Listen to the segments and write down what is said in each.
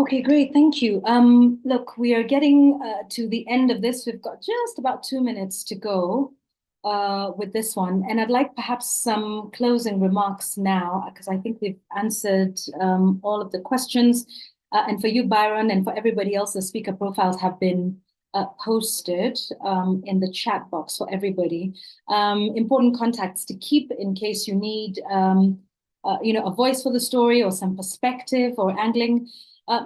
Okay, great. Thank you. Look, we are getting to the end of this. We've got just about 2 minutes to go with this one. And I'd like perhaps some closing remarks now, because I think we've answered all of the questions. And for you, Byron, and for everybody else, the speaker profiles have been posted in the chat box for everybody. Important contacts to keep in case you need, a voice for the story or some perspective or angling.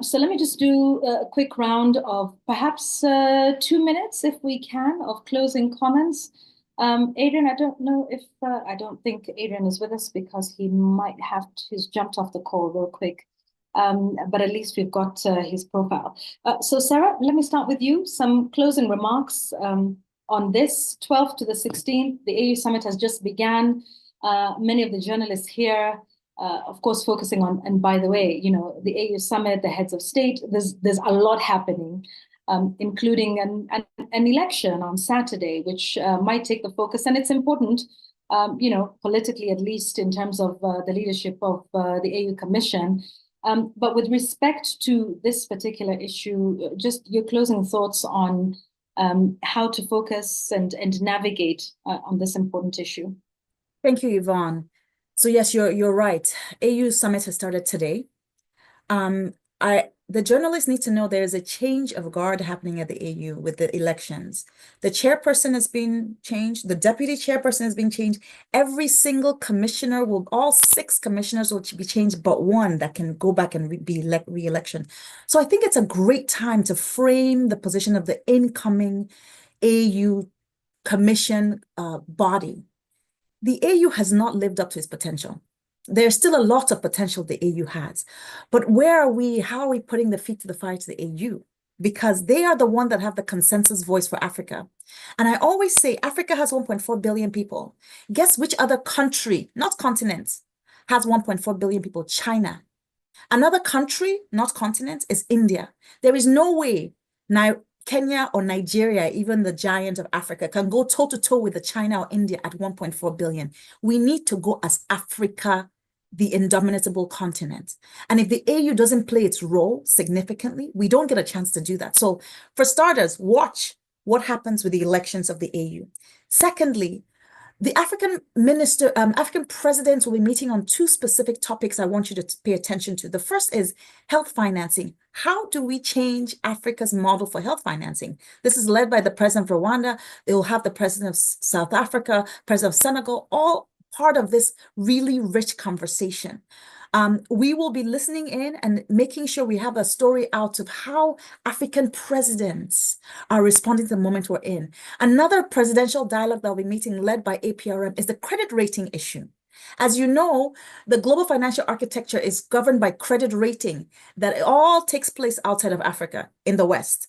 So let me just do a quick round of perhaps 2 minutes, if we can, of closing comments. Adrian, I don't know if, I don't think Adrian is with us because he's jumped off the call real quick. But at least we've got his profile. So Sarah, let me start with you. Some closing remarks on this 12th to the 16th. The AU Summit has just began. Many of the journalists here of course, focusing on, and by the way, the AU Summit, the heads of state, there's a lot happening, including an election on Saturday, which might take the focus. And it's important, politically, at least in terms of the leadership of the AU Commission. But with respect to this particular issue, just your closing thoughts on how to focus and navigate on this important issue. Thank you, Yvonne. So yes, you're right. AU Summit has started today. The journalists need to know there is a change of guard happening at the AU with the elections. The chairperson has been changed. The deputy chairperson has been changed. Every single commissioner all 6 commissioners will be changed, but one that can go back and be re-election. So I think it's a great time to frame the position of the incoming AU commission body. The AU has not lived up to its potential. There's still a lot of potential the AU has. But where are we? How are we putting the feet to the fire to the AU? Because they are the one that have the consensus voice for Africa. And I always say Africa has 1.4 billion people. Guess which other country, not continent, has 1.4 billion people? China. Another country, not continent, is India. There is no way now Kenya or Nigeria, even the giant of Africa, can go toe-to-toe with the China or India at 1.4 billion. We need to go as Africa, the indomitable continent. And if the AU doesn't play its role significantly, we don't get a chance to do that. So for starters, watch what happens with the elections of the AU. Secondly, the African presidents will be meeting on 2 specific topics I want you to pay attention to. The first is health financing. How do we change Africa's model for health financing? This is led by the president of Rwanda. They will have the president of South Africa, president of Senegal, all part of this really rich conversation. We will be listening in and making sure we have a story out of how African presidents are responding to the moment we're in. Another presidential dialogue that will be meeting led by APRM is the credit rating issue. As you know, the global financial architecture is governed by credit rating that all takes place outside of Africa in the West.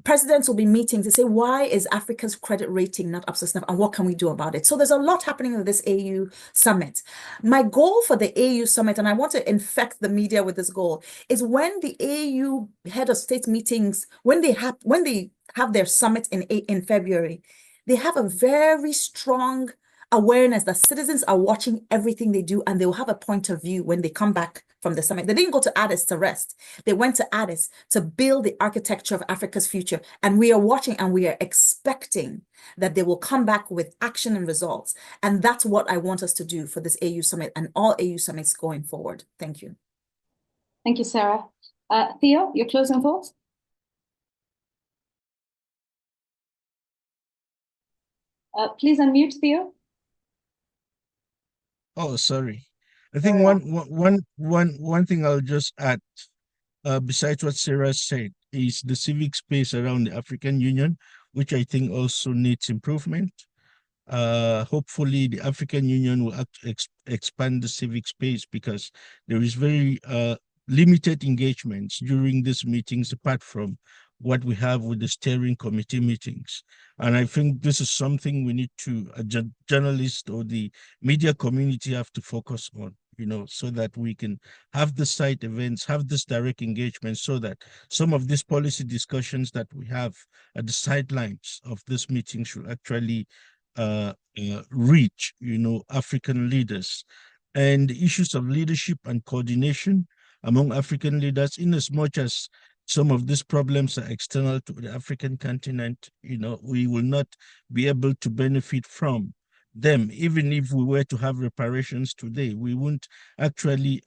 Presidents will be meeting to say, why is Africa's credit rating not up to snuff and what can we do about it? So there's a lot happening with this AU summit. My goal for the AU summit, and I want to infect the media with this goal, is when the AU head of state meetings, when they have their summit in February, they have a very strong awareness that citizens are watching everything they do and they will have a point of view when they come back from the summit. They didn't go to Addis to rest. They went to Addis to build the architecture of Africa's future. And we are watching and we are expecting that they will come back with action and results. And that's what I want us to do for this AU summit and all AU summits going forward. Thank you. Thank you, Sarah. Theo, your closing thoughts? Please unmute, Theo. Oh, sorry. I think one thing I'll just add, besides what Sarah said, is the civic space around the African Union, which I think also needs improvement. Hopefully, the African Union will expand the civic space because there is very limited engagements during these meetings, apart from what we have with the steering committee meetings. And I think this is something we need to, journalists or the media community have to focus on, so that we can have the site events, have this direct engagement, so that some of these policy discussions that we have at the sidelines of this meeting should actually reach, African leaders. And the issues of leadership and coordination, among African leaders, in as much as some of these problems are external to the African continent, we will not be able to benefit from them. Even if we were to have reparations today, we won't actually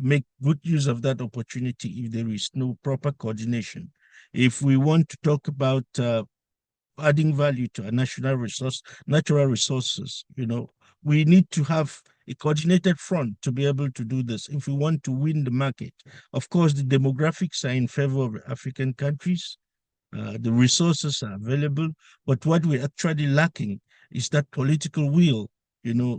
make good use of that opportunity if there is no proper coordination. If we want to talk about adding value to our natural resources, we need to have a coordinated front to be able to do this if we want to win the market. Of course, the demographics are in favor of African countries. The resources are available, but what we're actually lacking is that political will,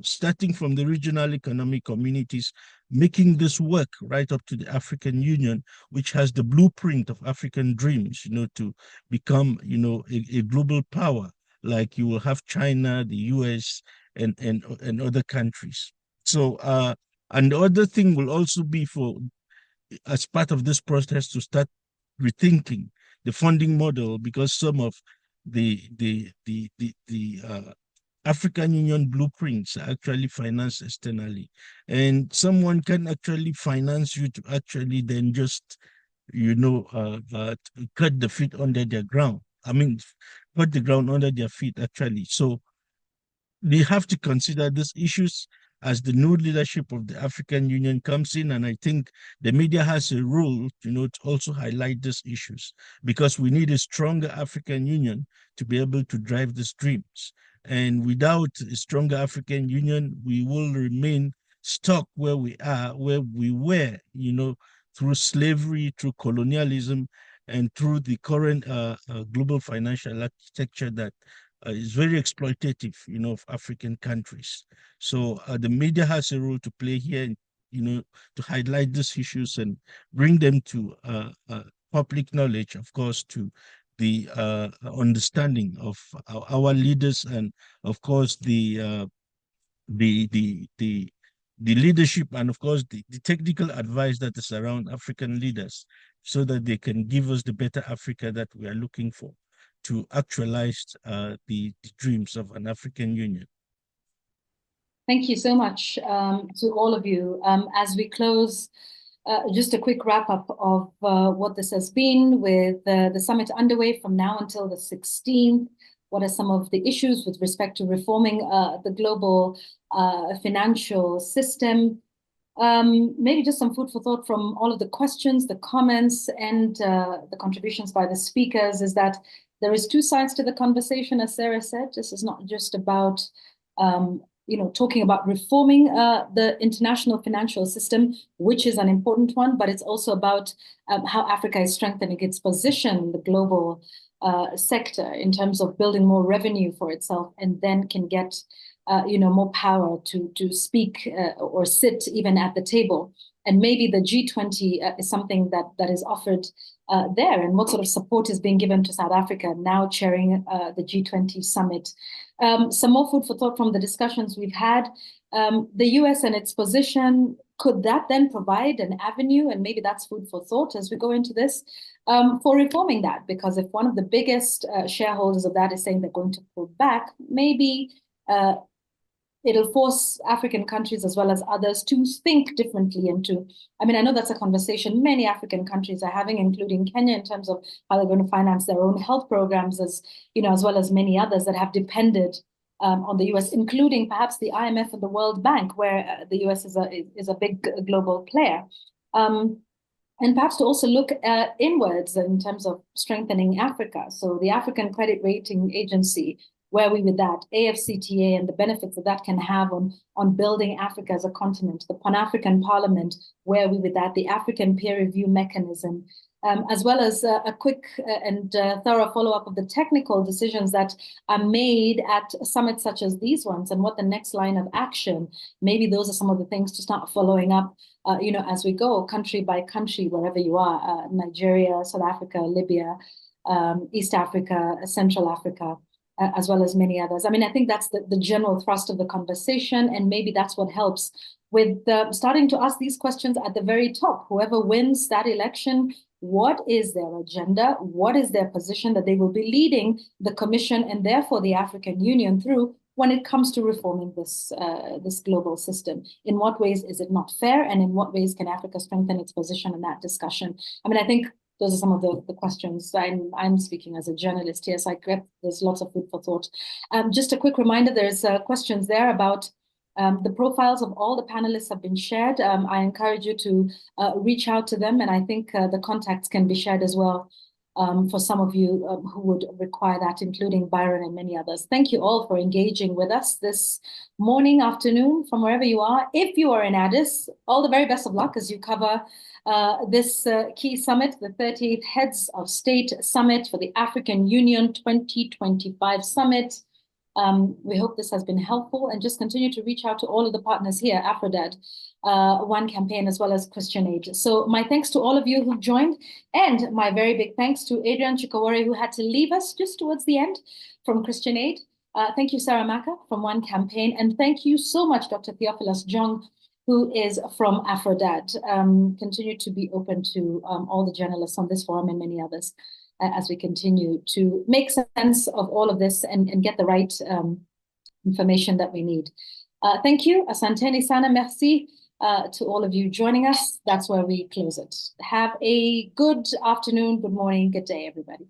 starting from the regional economic communities, making this work right up to the African Union, which has the blueprint of African dreams, to become, a global power, like you will have China, the US, and other countries. So, and the other thing will also be as part of this process, to start rethinking the funding model, because some of the African Union blueprints are actually financed externally, and someone can actually finance you to actually then just cut the feet under their ground. I mean, put the ground under their feet actually. So they have to consider these issues as the new leadership of the African Union comes in. And I think the media has a role, to also highlight these issues, because we need a stronger African Union to be able to drive these dreams. And without a stronger African Union, we will remain stuck where we are, where we were, through slavery, through colonialism, and through the current global financial architecture that is very exploitative, of African countries. So the media has a role to play here, to highlight these issues and bring them to public knowledge, of course, to the understanding of our leaders, and of course the the the the leadership, and of course the technical advice that is around African leaders, so that they can give us the better Africa that we are looking for, to actualize the dreams of an African Union. Thank you so much to all of you. As we close, just a quick wrap up of what this has been, with the summit underway from now until the 16th. What are some of the issues with respect to reforming the global financial system? Maybe just some food for thought from all of the questions, the comments, and the contributions by the speakers, is that there is two sides to the conversation, as Sarah said. This is not just about talking about reforming the international financial system, which is an important one, but it's also about how Africa is strengthening its position in the global sector in terms of building more revenue for itself, and then can get more power to speak or sit even at the table. And maybe the G20 is something that is offered there, and what sort of support is being given to South Africa now chairing the G20 summit. Some more food for thought from the discussions we've had. The US and its position, could that then provide an avenue, and maybe that's food for thought as we go into this, for reforming that? Because if one of the biggest shareholders of that is saying they're going to pull back, maybe it'll force African countries as well as others to think differently and to, I know that's a conversation many African countries are having, including Kenya, in terms of how they're going to finance their own health programs, as well as many others that have depended on the US, including perhaps the IMF and the World Bank, where the US is a big global player. And perhaps to also look inwards in terms of strengthening Africa. So the African Credit Rating Agency, where are we with that? AFCTA and the benefits that can have on building Africa as a continent. The Pan-African Parliament, where are we with that? The African peer review mechanism, as well as a quick and thorough follow-up of the technical decisions that are made at summits such as these ones, and what the next line of action. Maybe those are some of the things to start following up, as we go, country by country, wherever you are, Nigeria, South Africa, Libya, East Africa, Central Africa, as well as many others. I think that's the general thrust of the conversation, and maybe that's what helps with starting to ask these questions at the very top. Whoever wins that election, what is their agenda? What is their position that they will be leading the Commission and therefore the African Union through when it comes to reforming this global system. In what ways is it not fair, and in what ways can Africa strengthen its position in that discussion? I mean, I think those are some of the questions. I'm speaking as a journalist here, so I get there's lots of food for thought. Just a quick reminder, there's questions there about the profiles of all the panelists have been shared. I encourage you to reach out to them, and I think the contacts can be shared as well for some of you who would require that, including Byron and many others. Thank you all for engaging with us this morning, afternoon, from wherever you are. If you are in Addis, all the very best of luck as you cover this key summit, the 38th Heads of State Summit for the African Union 2025 Summit. We hope this has been helpful, and just continue to reach out to all of the partners here, Aphrodad, One Campaign, as well as Christian Aid. So my thanks to all of you who joined, and my very big thanks to Adrian Chikawari, who had to leave us just towards the end from Christian Aid. Thank you, Sarah Maka from One Campaign, and thank you so much, Dr. Theophilus Jong, who is from Aphrodad. Continue to be open to all the journalists on this forum and many others as we continue to make sense of all of this and get the right information that we need. Thank you. Asanteni sana, merci to all of you joining us. That's where we close it. Have a good afternoon, good morning, good day, everybody.